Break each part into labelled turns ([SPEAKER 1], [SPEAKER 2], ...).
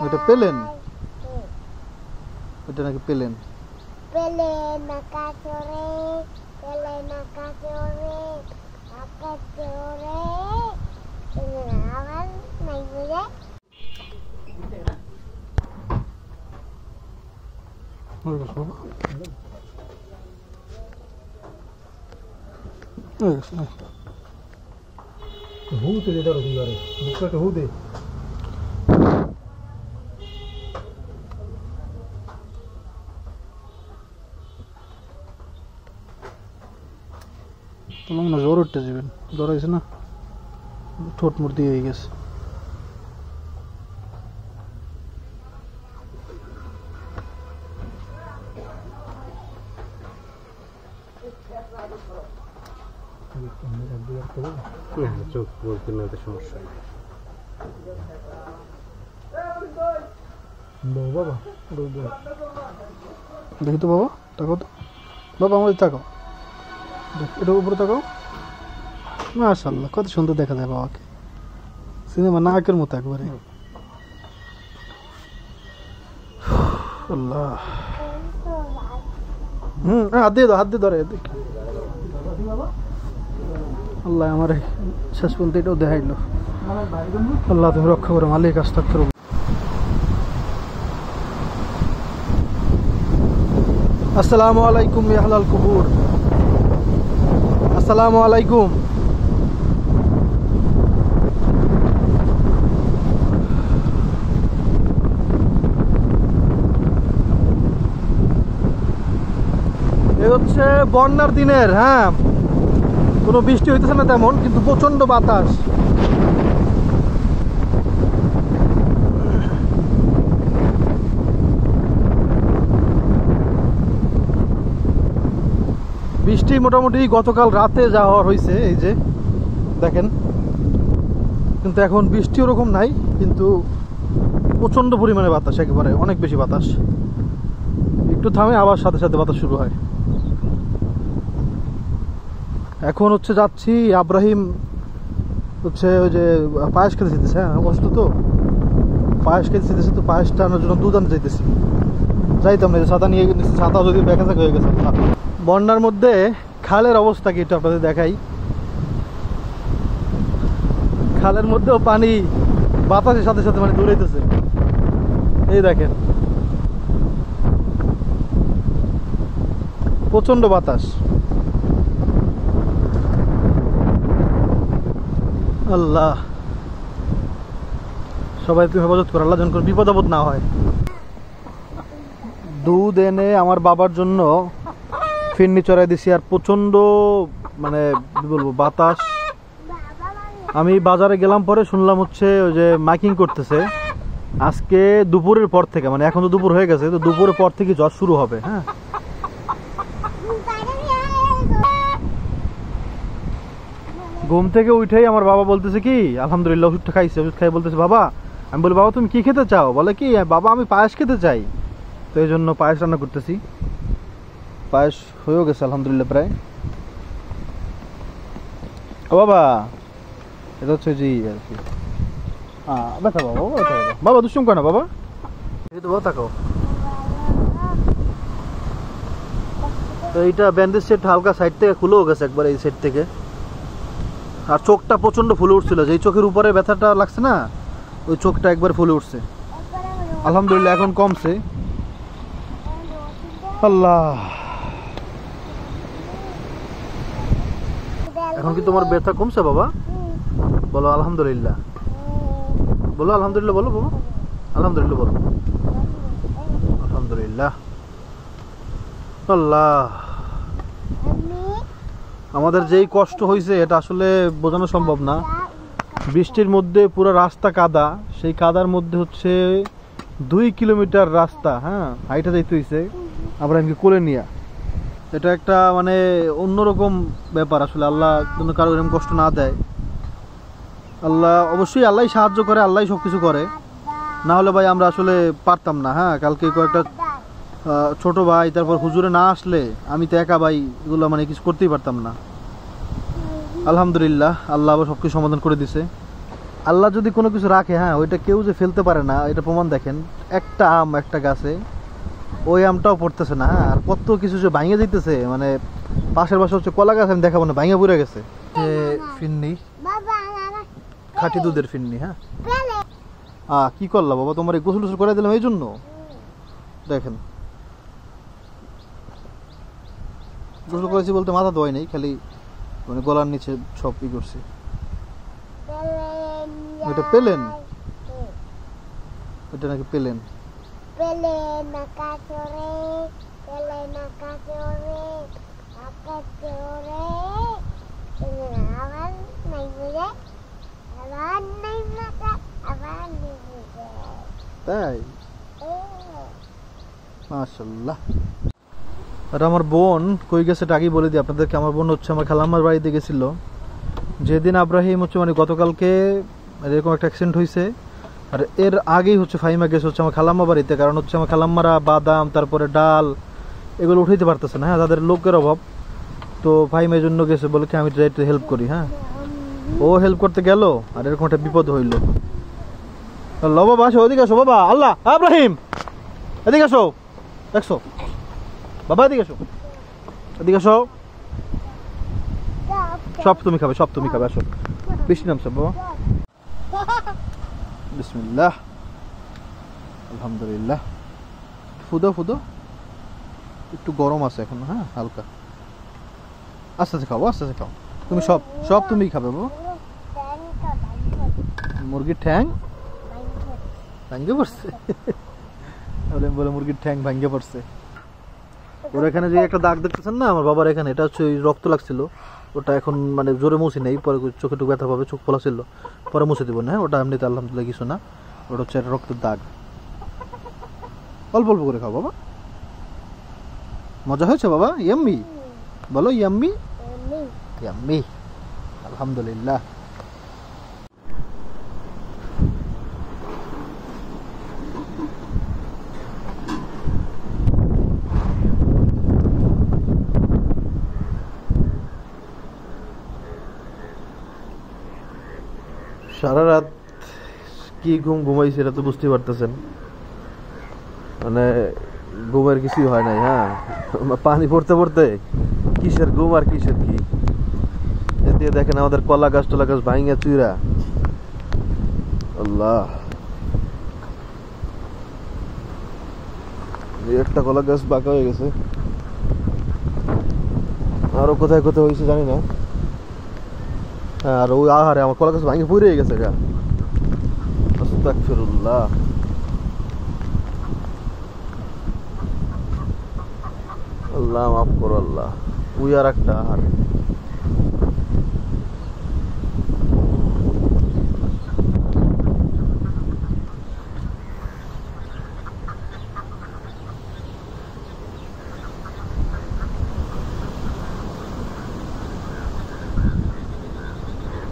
[SPEAKER 1] এটা পেলেন, এটা নাকি পেলেন।
[SPEAKER 2] Pelen akas ore, pelen akas ore, akas ore. Ini awan naik bude.
[SPEAKER 1] Hú te daro digare, busca que hú de. তোমার না জ্বর উঠতে যাবেন, জ্বর হয়েছে না, ঠোঁট মুড় দিয়ে হয়ে গেছে। চোখ বলতে না সমস্যা বাবা, দেখি তো বাবা, তাকাও তো বাবা, আমাদের তাকাও, এটার উপরে তাকাও। মাশাআল্লাহ, কত সুন্দর দেখা যায় বাবাকে, সিনেমা নায়কের মতো একবারে। আল্লাহ, হাত দিয়ে দাও, হাত দিয়ে ধরে। আল্লাহ আমার শেষ পর্যন্ত এটাও দেখাইলো। আল্লাহ তুমি রক্ষা করো, মালিক আস্তাগফিরুল্লাহ। আসসালামু আলাইকুম ইয়া আহলাল কুবুর, আসসালামু আলাইকুম। এই হচ্ছে বন্যার দিনের, হ্যাঁ, কোনো বৃষ্টি হইতেছে না তেমন, কিন্তু প্রচন্ড বাতাস। বৃষ্টি মোটামুটি গতকাল রাতে যাওয়া হয়েছে, এই যে দেখেন, কিন্তু এখন বৃষ্টি ওরকম নাই, কিন্তু প্রচন্ড পরিমাণে বাতাস, একেবারে অনেক বেশি বাতাস। একটু থামে আবার সাথে সাথে বাতাস শুরু হয়। এখন হচ্ছে যাচ্ছি, আব্রাহিম হচ্ছে ওই যে পায়েস খেতে চাইতেছে, হ্যাঁ অসুস্থ তো, পায়েস খেতে চাইতেছে, তো পায়েস টানার জন্য দুধ আনতে চাইতেছি। যাইতাম না, ছাতা নিয়ে গেছি, ছাতা যদি ব্যাগে থাকে হয়ে গেছে। বন্যার মধ্যে খালের অবস্থা কি একটু আপনাদের দেখাই। খালের মধ্যেও পানি বাতাসের সাথে সাথে মানে দৌড়াইতেছে, এই দেখেন, প্রচন্ড বাতাস। আল্লাহ, সবাই তুমি হেফাজত করো, আল্লাহ যেন কোনো বিপদ আপদ না হয়। দুধ এনে আমার বাবার জন্য ফিরনি চড়াই দিছি, আর প্রচন্ড মানে কি বলবো বাতাস। আমি বাজারে গেলাম, পরে শুনলাম হচ্ছে ওই যে মাইকিং করতেছে আজকে দুপুরের পর থেকে, মানে এখন তো দুপুর হয়ে গেছে, তো দুপুরের পর থেকে জ্বর শুরু হবে। হ্যাঁ, ঘুম থেকে উঠেই আমার বাবা বলতেছে কি আলহামদুলিল্লাহ, ওষুধটা খাইছে, ওষুধ খাই বলতেছে বাবা। আমি বলি বাবা তুমি কি খেতে চাও? বলে কি বাবা আমি পায়েস খেতে চাই। তো এই জন্য পায়েস রান্না করতেছি, পায়েস হয়েও গেছে আলহামদুলিল্লাহ প্রায়। ও বাবা, এটা হচ্ছে জি আর কি, ব্যথা বাবা, বাবা দুষ্টুম করে না বাবা, এই তো বাবা তাকাও। তো এইটা ব্যান্ডেজ সেট হালকা সাইড থেকে খুলেও গেছে একবার, এই সাইড থেকে। আর চোখটা প্রচন্ড ফুলে উঠছিল, যেই চোখের উপরে ব্যথাটা লাগছে না, ওই চোখটা একবার ফুলে উঠছে। আলহামদুলিল্লাহ এখন কমছে। আল্লাহ, এখন কি তোমার ব্যথা কমছে বাবা? বলো আলহামদুলিল্লাহ, বলো আলহামদুলিল্লাহ, বলো বাবা আলহামদুলিল্লাহ, বলো আলহামদুলিল্লাহ। আল্লাহ, আমাদের যেই কষ্ট হয়েছে এটা আসলে বোঝানো সম্ভব না। বৃষ্টির মধ্যে পুরো রাস্তা কাদা, সেই কাদার মধ্যে হচ্ছে 2 কিলোমিটার রাস্তা, হ্যাঁ হাইটা যাইতে হয়েছে আমরা এমনি কোলে নিয়ে। এটা একটা মানে অন্যরকম ব্যাপার আসলে, আল্লাহ যেন কারো এরকম কষ্ট না দেয়। আল্লাহ অবশ্যই আল্লাহ সাহায্য করে, আল্লাহ সব কিছু করে, না হলে ভাই আমরা আসলে পারতাম না। হ্যাঁ, কালকে কয়েকটা ছোট ভাই, তারপর হুজুরে না আসলে আমি তো একা ভাই, এগুলো মানে কিছু করতেই পারতাম না। আলহামদুলিল্লাহ আল্লাহ আবার সব কিছু সমাধান করে দিছে। আল্লাহ যদি কোনো কিছু রাখে, হ্যাঁ, ওইটা কেউ যে ফেলতে পারে না, এটা প্রমাণ দেখেন। একটা আম একটা গাছে, ওই আমটাও পড়তেছে না, হ্যাঁ, আর কত কিছু যে ভাঙে যাইতেছে। মানে পাশের পাশে হচ্ছে কলা গাছ, আমি দেখাবো না, ভাঙে পড়ে গেছে। ফিন্নি,
[SPEAKER 2] বাবা
[SPEAKER 1] খাঁটি দুধের ফিন্নি। হ্যাঁ,
[SPEAKER 2] পেলে
[SPEAKER 1] কি করলা বাবা, তোমার এই গোসল টোসল করে দিলাম এই জন্য। দেখেন, গোসল করেছি বলতে মাথা ধোয় নেই, খালি মানে গলার নিচে সব ই করছি। এটা পেলেন, এটা নাকি পেলেন।
[SPEAKER 2] পেলেন আকাশে ওড়ে, পেলেন আকাশে ওড়ে, আকাশে ওড়ে, আবার নাই বুঝে, আবার নাই বুঝে, আবার নাই বুঝে।
[SPEAKER 1] তাই, মাশাআল্লাহ। আর আমার বোন কই গেছে এটা আগেই বলে দিই আপনাদেরকে। আমার বোন হচ্ছে আমার খালাম্মার বাড়িতে গেছিল। যেদিন আব্রাহিম হচ্ছে মানে গতকালকে এরকম একটা অ্যাক্সিডেন্ট হয়েছে, আর এর আগেই হচ্ছে ফাহিমা গেছে হচ্ছে আমার খালাম্মা বাড়িতে। কারণ হচ্ছে আমার খালাম্মারা বাদাম তারপরে ডাল এগুলো উঠাইতে পারতেছে না, হ্যাঁ, তাদের লোকের অভাব। তো ফাহিমা এই জন্য গেছে, বলে কি আমি একটু হেল্প করি। হ্যাঁ, ও হেল্প করতে গেল, আর এরকম একটা বিপদ হইল। বাবা আসো, ওদিকে আসো বাবা। আল্লাহ, আব্রাহিম এদিকে আসো, দেখছো বাবা, এদিকে আসো, এদিকে আসো। সব তুমি খাবে, সব তুমি খাবে, আসো। বেশি নামছে বাবা। বিসমিল্লাহ, আলহামদুলিল্লাহ। ফুদো ফুদো, একটু গরম আছে এখন, হ্যাঁ, হালকা। আস্তে আস্তে খাও, আস্তে আস্তে খাও। তুমি সব সব তুমিই খাবে বাবা। মুরগির ঠ্যাং ভাঙ্গে পড়ছে, বলে মুরগির ঠ্যাং ভাঙ্গে পড়ছে। ওর এখানে যে একটা দাগ দেখতেছেন না আমার বাবার এখানে, এটা হচ্ছে রক্ত লাগছিল। ওটা এখন মানে জোরে মুছি নেই, পরে চোখে একটু ব্যথা পাবে, চোখ ফোলা ছিল, পরে মুছে দিব না। ওটা এমনিতে আলহামদুলিল্লাহ কিছু না, ওটা হচ্ছে একটা রক্তের দাগ। অল্প অল্প করে খাও বাবা। মজা হয়েছে বাবা? ইয়াম্মি বলো, ইয়াম্মি ইয়াম্মি, আলহামদুলিল্লাহ। সারা রাত কি ঘুমাইছি এটা তো বুঝতে পারতেছেন, মানে ঘুমের কিছুই হয় নাই। হ্যাঁ, পানি পড়তে পড়তে কিসের ঘুম আর কিসের কি। এদিকে দেখেন আমাদের কলা গাছ টলা গাছ ভাঙিয়া চুইরা, আল্লাহ। একটা কলা গাছ বাঁকা হয়ে গেছে, আরো কোথায় কোথায় হয়েছে জানি না। আর ওই আহারে আমার কলা গাছ ভাঙে পড়ে গেছে গা। আস্তাগফিরুল্লাহ। আল্লাহ মাফ করো আল্লাহ। ওই আর একটা আহার।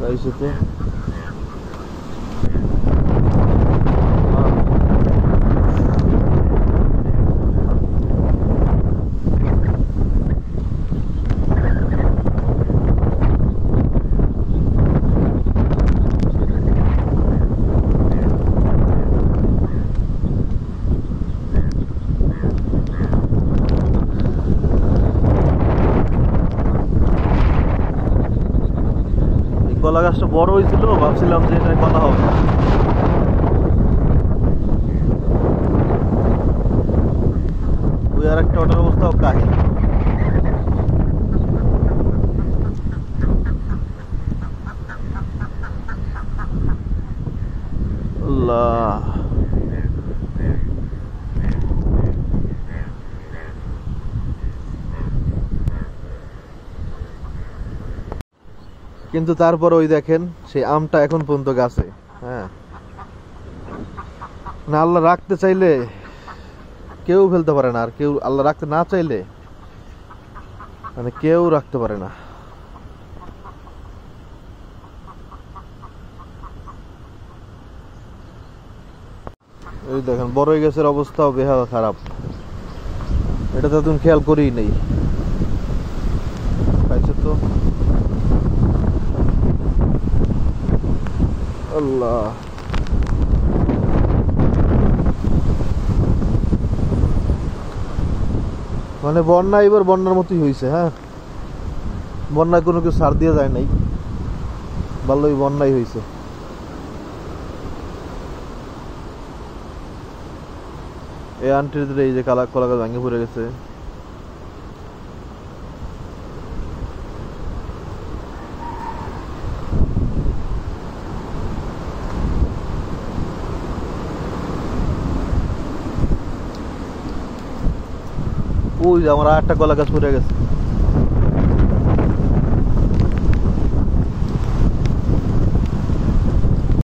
[SPEAKER 1] তাই সাথে কলা গাছটা বড় হয়েছিল, ভাবছিলাম যে এটা কলা হবে। ওই আর একটা ওটার অবস্থাও কাহিল। আল্লাহ, কিন্তু তারপর ওই দেখেন সেই আমটা এখন পর্যন্ত গাছে। হ্যাঁ, না আল্লাহ রাখতে চাইলে কেউ ফেলতে পারে না, আর কেউ আল্লাহ রাখতে না চাইলে মানে কেউ রাখতে পারে না। এই দেখেন বড়ই গাছের অবস্থাও বেহাল খারাপ, এটা তো তুমি খেয়াল করেই নেই। পাইছো তো, আল্লাহ, মানে বন্যা এবার বন্যার মতোই হয়েছে। হ্যাঁ, বন্যায় কোনো কিছু ছাড় দিয়ে যায় নাই, ভালোই বন্যাই হয়েছে। এই আন্টির এই যে কলা গাছ ভেঙে পড়ে গেছে। ওই যে আমার আর একটা কলা গাছ পড়ে গেছে।